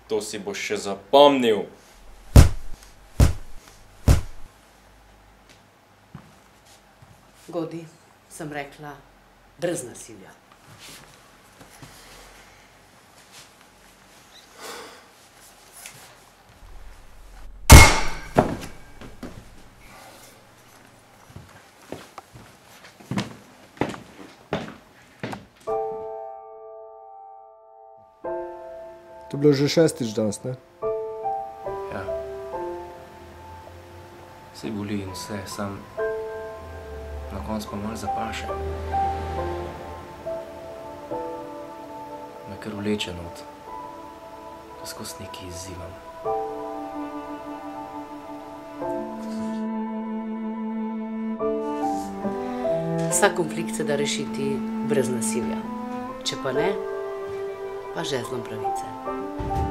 To si boš še zapomnil. Godi, sem rekla, brez nasilja. To je bilo že 6. danes, ne? Ja. Vse boli in vse, sam na koncu pa malo zapaše. Me kar vleče not, da skozi nekaj izzivam. Vsak konflikt se da rešiti brez nasilja. Če pa ne, pa žezlom pravice.